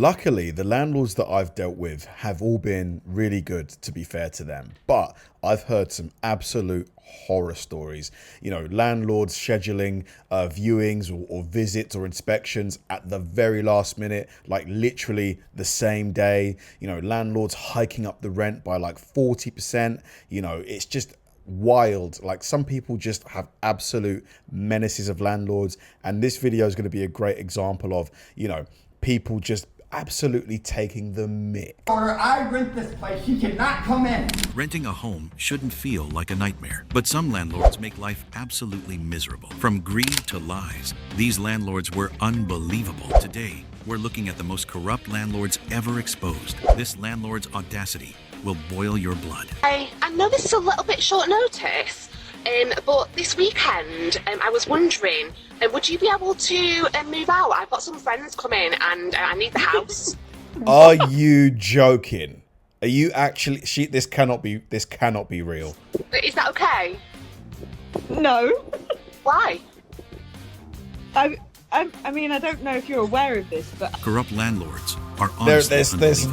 Luckily, the landlords that I've dealt with have all been really good, to be fair to them. But I've heard some absolute horror stories. You know, landlords scheduling viewings or visits or inspections at the very last minute, like literally the same day. You know, landlords hiking up the rent by like 40%. You know, it's just wild. Like, some people just have absolute menaces of landlords. And this video is going to be a great example of, you know, people just absolutely taking the mick. Or I rent this place, you cannot come in. Renting a home shouldn't feel like a nightmare, but some landlords make life absolutely miserable. From greed to lies, these landlords were unbelievable. Today, we're looking at the most corrupt landlords ever exposed. This landlord's audacity will boil your blood. I know this is a little bit short notice, but this weekend I was wondering, would you be able to move out? I've got some friends coming and I need the house. Are you joking? Are you actually? This cannot be real. Is that okay? No. Why? I mean, I don't know if you're aware of this, but Corrupt landlords are honestly there's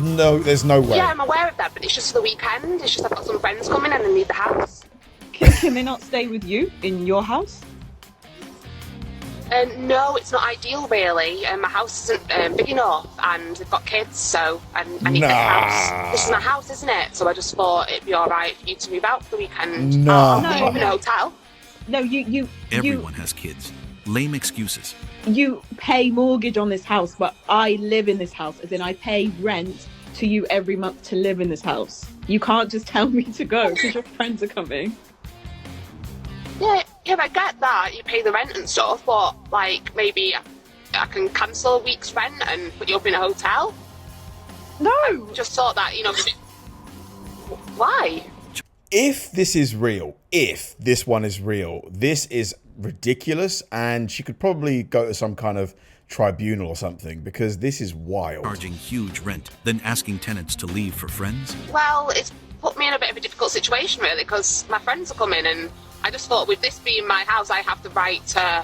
no way. Yeah, I'm aware of that, but it's just for the weekend. It's just I've got some friends coming and I need the house. can they not stay with you in your house? No, it's not ideal really. My house isn't big enough and they've got kids, so I need the house. This is my house, isn't it? So I just thought it'd be alright for you to move out for the weekend. No. I'll put you up in a hotel. No, you Everyone has kids. Lame excuses. You pay mortgage on this house, but I live in this house, as in I pay rent to you every month to live in this house. You can't just tell me to go because your friends are coming. Yeah, I get that. You pay the rent and stuff, but like maybe I can cancel a week's rent and put you up in a hotel. No. Just thought that, you know. Why? If this is real, if this one is real, this is ridiculous, and she could probably go to some kind of tribunal or something, because this is wild. Charging huge rent, then asking tenants to leave for friends. Well, it's put me in a bit of a difficult situation really, because my friends are coming and I just thought with this being my house, I have the right to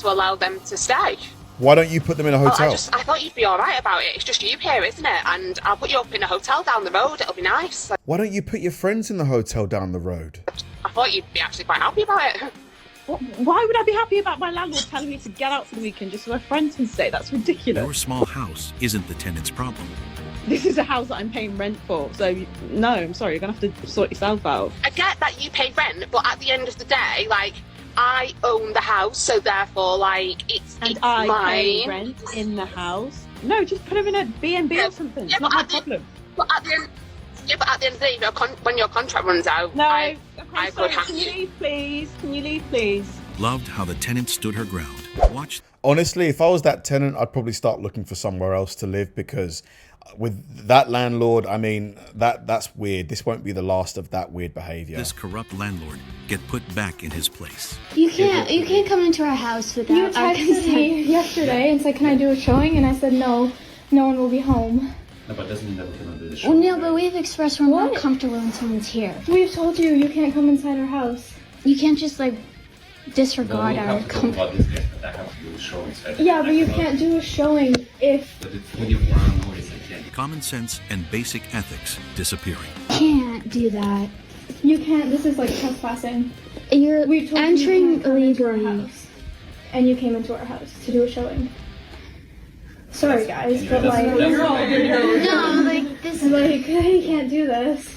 allow them to stay. Why don't you put them in a hotel? I thought you'd be alright about it. It's just you here, isn't it? And I'll put you up in a hotel down the road. It'll be nice. Why don't you put your friends in the hotel down the road? I thought you'd be actually quite happy about it. Why would I be happy about my landlord telling me to get out for the weekend just so my friends can stay? That's ridiculous. Your small house isn't the tenant's problem. This is a house that I'm paying rent for, so no, I'm sorry, you're gonna have to sort yourself out. I get that you pay rent, but at the end of the day, like, I own the house, so therefore, like, it's I mine. pay rent in the house. No, just put him in a B&B or something. It's not my problem. But at the end of the day, when your contract runs out, No, I okay, could sorry, have can you. you leave, please? Can you leave, please? Loved how the tenant stood her ground. Watch. Honestly, if I was that tenant, I'd probably start looking for somewhere else to live, because with that landlord, I mean, that's weird. This won't be the last of that weird behavior. This corrupt landlord get put back in his place. You can't come into our house without You our texted consent. me yesterday and said, can I do a showing? And I said, no one will be home. No, but doesn't mean that we cannot do the show. Well, no, but we've expressed we're not What? comfortable when someone's here. We've told you you can't come inside our house. You can't just, like, disregard we'll our have to talk about this guy, but I have to do the show instead. Yeah, but you can't do a showing if... But it's 24-hour notice, I can't. Common sense and basic ethics disappearing. Can't do that. You can't, this is like trespassing. You're We've told entering you can't come into our illegally. house. And you came into our house to do a showing. Sorry guys, but like... No, like, this is... Like, you can't do this.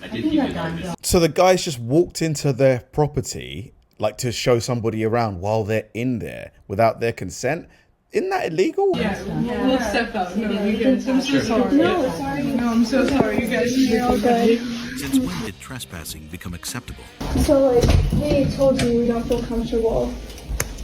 I did give you notice. So the guys just walked into their property, like, to show somebody around while they're in there without their consent. Isn't that illegal? We'll step out. No, you guys, I'm so sorry. No, sorry. No, I'm so sorry. You guys, You're all good. Since when did trespassing become acceptable? So like, we told you we don't feel comfortable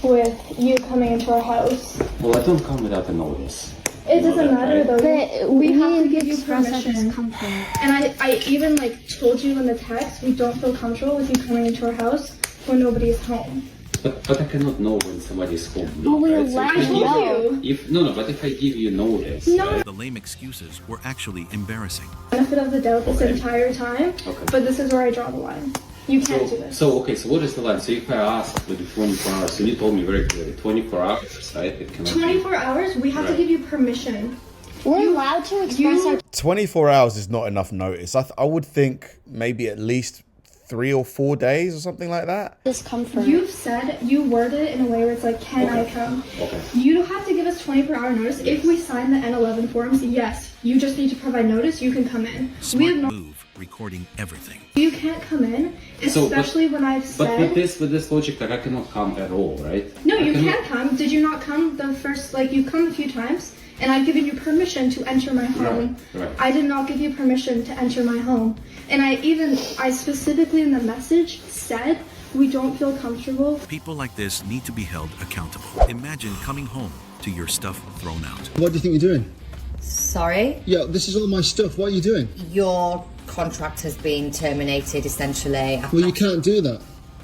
with you coming into our house. Well, I don't come without a notice. It doesn't matter though. But We have to give you express our permission. discomfort. And I even like told you in the text we don't feel comfortable with you coming into our house when nobody's home. But I cannot know when somebody's home. Well, we right? So allow if I you. give- No, but if I give you notice, No. right? The lame excuses were actually embarrassing. Benefit of the doubt this entire time, Okay. but this is where I draw the line. You can't do this. So what is the line? So if I ask within 24 hours, and you told me very clearly, 24 hours, right? It cannot be. 24 hours, we have to Right. give you permission We're allowed to express our 24 hours is not enough notice. I would think maybe at least 3 or 4 days or something like that. discomfort. You worded it in a way where it's like, can I come? Okay. You don't have to give us 24-hour notice. If we sign the N11 forms, yes, you just need to provide notice, you can come in. We Smart have no, move, recording everything. you can't come in, So, especially when I've But said... with this logic, like I cannot come at all, right? No, I you cannot- can come. Did you not come the first, like, you've come a few times, and I've given you permission to enter my home. Right. I did not give you permission to enter my home. And I specifically in the message said, we don't feel comfortable. People like this need to be held accountable. Imagine coming home to your stuff thrown out. What do you think you're doing? Sorry? Yeah, this is all my stuff. What are you doing? Your contract has been terminated, essentially. Well, you can't do that.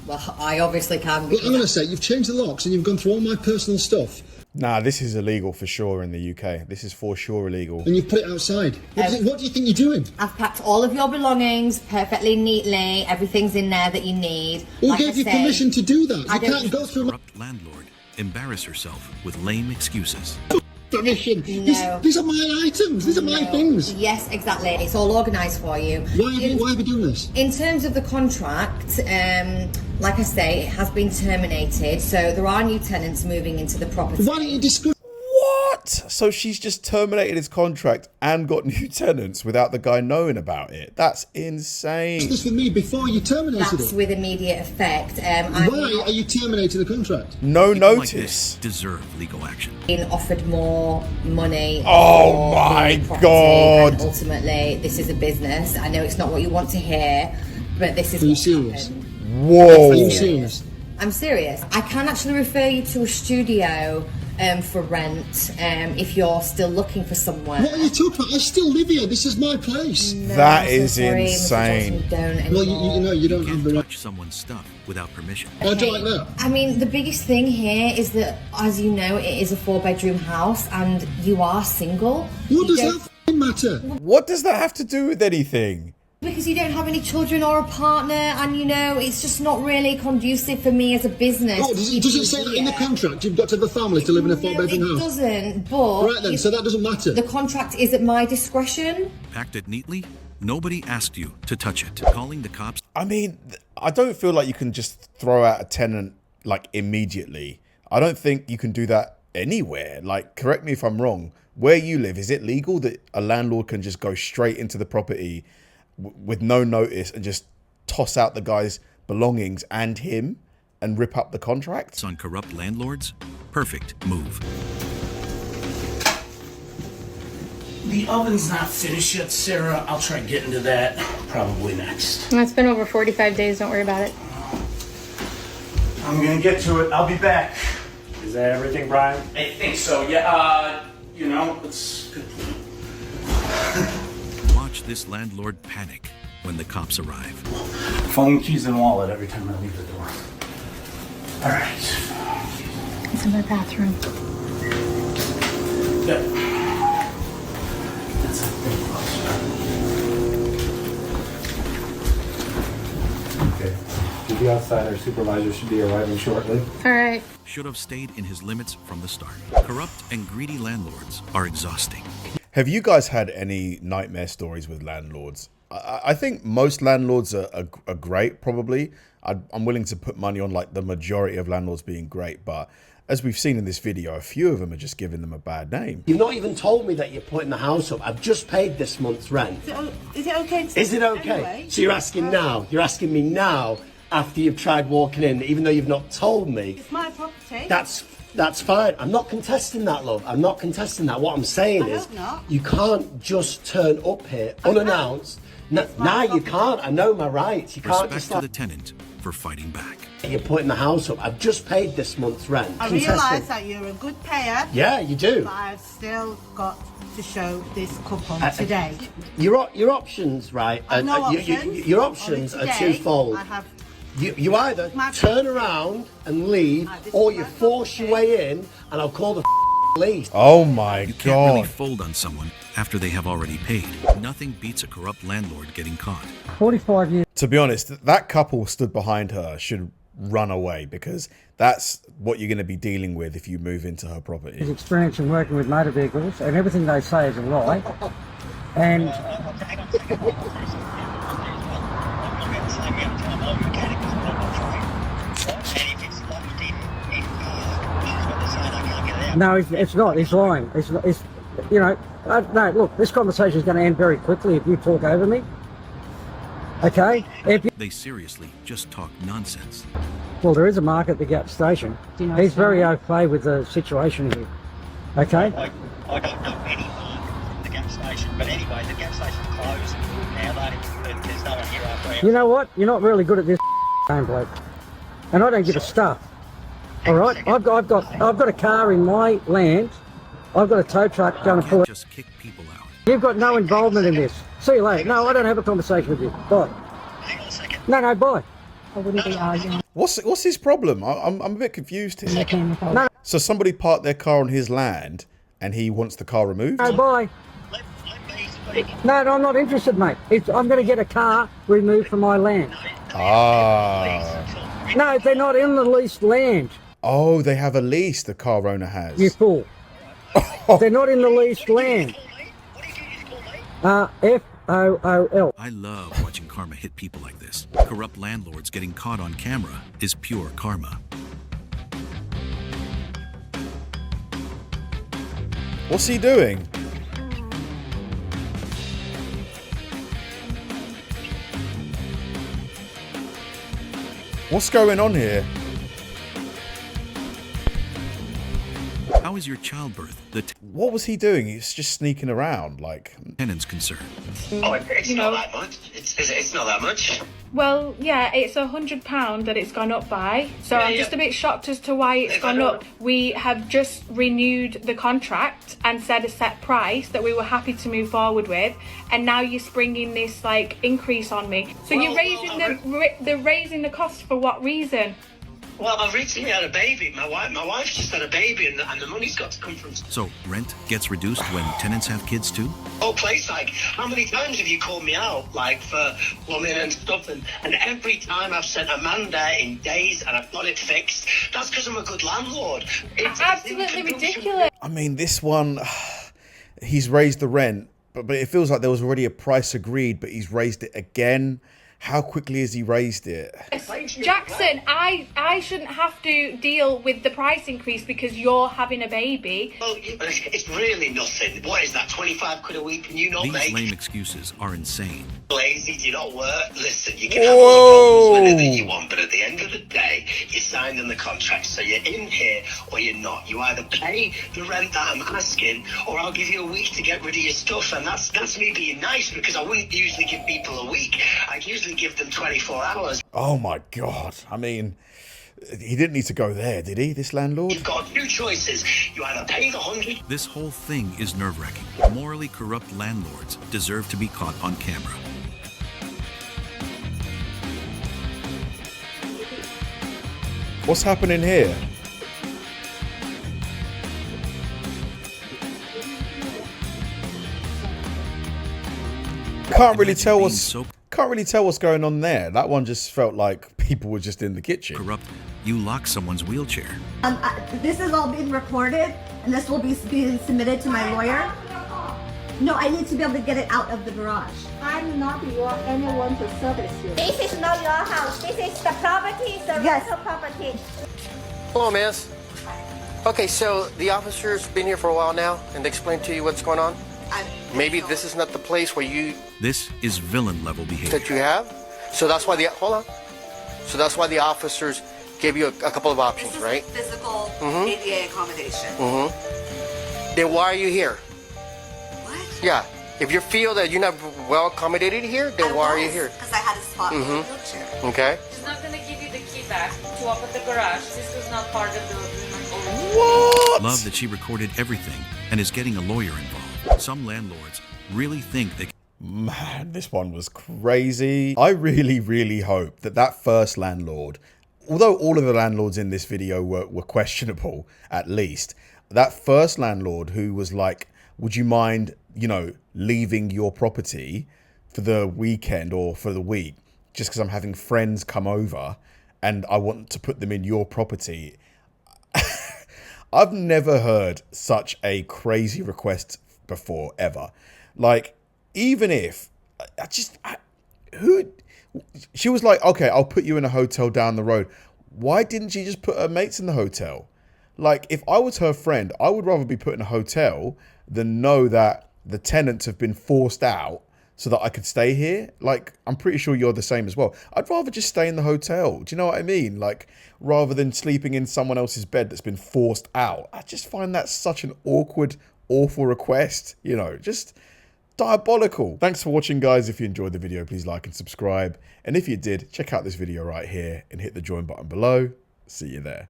Well, I obviously can. Look, I'm going to say, you've changed the locks and you've gone through all my personal stuff. Nah, this is illegal for sure in the UK. This is for sure illegal. And you've put it outside. What do you think you're doing? I've packed all of your belongings perfectly neatly. Everything's in there that you need. Who Like gave I you say, permission to do that? I You don't- can't go through my Corrupt landlord. Embarrass herself with lame excuses. permission. No. These are my items. These are my No. things. Yes, exactly. It's all organised for you. Why have you done this? In terms of the contract, like I say, it has been terminated, so there are new tenants moving into the property. Why don't you discuss? What? So she's just terminated his contract and got new tenants without the guy knowing about it? That's insane. This with me before you terminated That's it. with immediate effect. Why are you terminating the contract? No People like notice. this deserve legal action. Being offered more money. Oh for my the property, God. And ultimately, this is a business. I know it's not what you want to hear, but this is Are you what's serious? happened. Whoa. Are you serious? I'm serious. I can actually refer you to a studio for rent if you're still looking for somewhere. What are you talking about? I still live here. This is my place. No, That I'm so is sorry, Mr. insane. Johnson, we don't Well, anymore. you know, you don't You have can't the right. touch someone's stuff without permission. I don't like that. I mean, the biggest thing here is that, as you know, it is a 4-bedroom house and you are single. What You does don't- that f***ing matter? What does that have to do with anything? Because you don't have any children or a partner, and you know, it's just not really conducive for me as a business. Oh, does it say that in the contract you've got to have a family to live in a 4-bedroom No, it house? doesn't, but... Right then, so that doesn't matter. The contract is at my discretion. Packed it neatly. Nobody asked you to touch it. Calling the cops. I mean, I don't feel like you can just throw out a tenant like immediately. I don't think you can do that anywhere. Like, correct me if I'm wrong. Where you live, is it legal that a landlord can just go straight into the property with no notice and just toss out the guy's belongings and him and rip up the contract? On corrupt landlords? Perfect move. The oven's not finished yet, Sarah. I'll try getting to that probably next. It's been over 45 days, don't worry about it. I'm gonna get to it. I'll be back. Is that everything, Brian? I think so, yeah. You know, it's good. Watch this landlord panic when the cops arrive. Phone, keys, and wallet every time I leave the door. All right. It's in my bathroom. Yep. That's a big close. Okay. We'll be outside. Our supervisor should be arriving shortly. All right. Should have stayed in his limits from the start. Corrupt and greedy landlords are exhausting. Have you guys had any nightmare stories with landlords? I think most landlords are great, probably. I'm willing to put money on like the majority of landlords being great, but as we've seen in this video, a few of them are just giving them a bad name. You've not even told me that you're putting the house up. I've just paid this month's rent. Is it okay to... Is it okay? Anyway? So you're asking now? You're asking me now after you've tried walking in, even though you've not told me? It's my property. That's fine. I'm not contesting that, love. I'm not contesting that. What I'm saying is, you can't just turn up here unannounced. No, you can't. I know my rights. You can't Respect just to the tenant for fighting back. you're putting the house up. I've just paid this month's rent. I realise that you're a good payer. Yeah, you do. But I've still got to show this couple today. Your options, right? I've no options. Your options Only are today, twofold. I have You either turn around and leave, or you force your way in, and I'll call the police. Oh my You can't really God. fold on someone after they have already paid. Nothing beats a corrupt landlord getting caught. 45 years. To be honest, that couple stood behind her should run away, because that's what you're going to be dealing with if you move into her property. His experience in working with motor vehicles, and everything they say is a lie. And no, it's not. He's lying. It's you know. No, look, this conversation is going to end very quickly if you talk over me. Okay? They seriously just talk nonsense. Well, there is a mark at the Gap station. He's very au fait with the situation here. Okay? I don't know any mark at the Gap station, but anyway, the Gap station's closed now. There's no one here after hours. You know what? You're not really good at this game, bloke. And I don't give a stuff. All right? I've got a car in my land. I've got a tow truck going to pull it. Just kick people out. You've got no involvement in this. See you later. No, I don't have a conversation with you. Bye. Hang on a second. No, bye. I wouldn't be arguing. What's his problem? I'm a bit confused here. No, So somebody parked their car on his land and he wants the car removed? no, bye. No, I'm not interested, mate. I'm going to get a car removed from my land. Ah. No, they're not in the leased land. Oh, they have a lease the car owner has. You fool. They're not in the leased land. FOOL. I love watching karma hit people like this. Corrupt landlords getting caught on camera is pure karma. What's he doing? What's going on here? How is your childbirth? What was he doing? He's just sneaking around, like. Tenants concerned. Oh, it's not that much. It's not that much. Well, yeah, it's £100 that it's gone up by. So I'm just a bit shocked as to why it's gone up. We have just renewed the contract and said a set price that we were happy to move forward with, and now you're springing this like increase on me. So you're raising the cost for what reason? Well, I've recently had a baby. My wife's just had a baby, and the money's got to come from. So rent gets reduced when tenants have kids too? Oh, place like, how many times have you called me out, like for plumbing and stuff, and every time I've sent a man there in days and I've got it fixed. That's because I'm a good landlord. It's absolutely ridiculous. I mean, this one, he's raised the rent, but it feels like there was already a price agreed, but he's raised it again. How quickly has he raised it? Jackson, I shouldn't have to deal with the price increase because you're having a baby. Well, it's really nothing. What is that, 25 quid a week and you not These make? lame excuses are insane. Lazy, do you not work? Listen, you can have all the problems whenever you want, but at the end of the day, you signed in the contract, so you're in here or you're not. You either pay the rent that I'm asking, or I'll give you a week to get rid of your stuff, and that's me being nice, because I wouldn't usually give people a week. I'd usually give them 24 hours. Oh my God. I mean, he didn't need to go there, did he, this landlord? You've got two choices. You either pay the 100. This whole thing is nerve-wracking. Morally corrupt landlords deserve to be caught on camera. What's happening here? Can't really tell what's going on there. That one just felt like people were just in the kitchen. Corrupt. You lock someone's wheelchair. This has all been recorded, and this will be being submitted to my lawyer. No, I need to be able to get it out of the garage. I'm not anyone to service you. This is not your house. This is the property, the rental property. Hello, miss. Okay, so the officer's been here for a while now, and they explained to you what's going on? Maybe this is not the place where you... This is villain level behavior. That you have? So that's why hold on. So that's why the officers gave you a couple of options, right? Physical ADA accommodation. Then why are you here? What? Yeah. If you feel that you're not well accommodated here, then why are you here? Because I had a spot in a wheelchair. Okay. She's not going to give you the key back to open the garage. This was not part of the agreement. What? Love that she recorded everything and is getting a lawyer involved. Some landlords really think they... Man, this one was crazy. I really hope that first landlord, although all of the landlords in this video were questionable, at least, that first landlord who was like, would you mind, leaving your property for the weekend or for the week just because I'm having friends come over, and I want to put them in your property. I've never heard such a crazy request before, ever. Like, even if she was like, okay, I'll put you in a hotel down the road. Why didn't she just put her mates in the hotel? Like, if I was her friend, I would rather be put in a hotel than know that the tenants have been forced out so that I could stay here. Like, I'm pretty sure you're the same as well. I'd rather just stay in the hotel. Do you know what I mean? Like, rather than sleeping in someone else's bed that's been forced out. I just find that such an awkward, awful request. You know, just diabolical. Thanks for watching, guys. If you enjoyed the video, please like and subscribe. And if you did, check out this video right here and hit the join button below. See you there.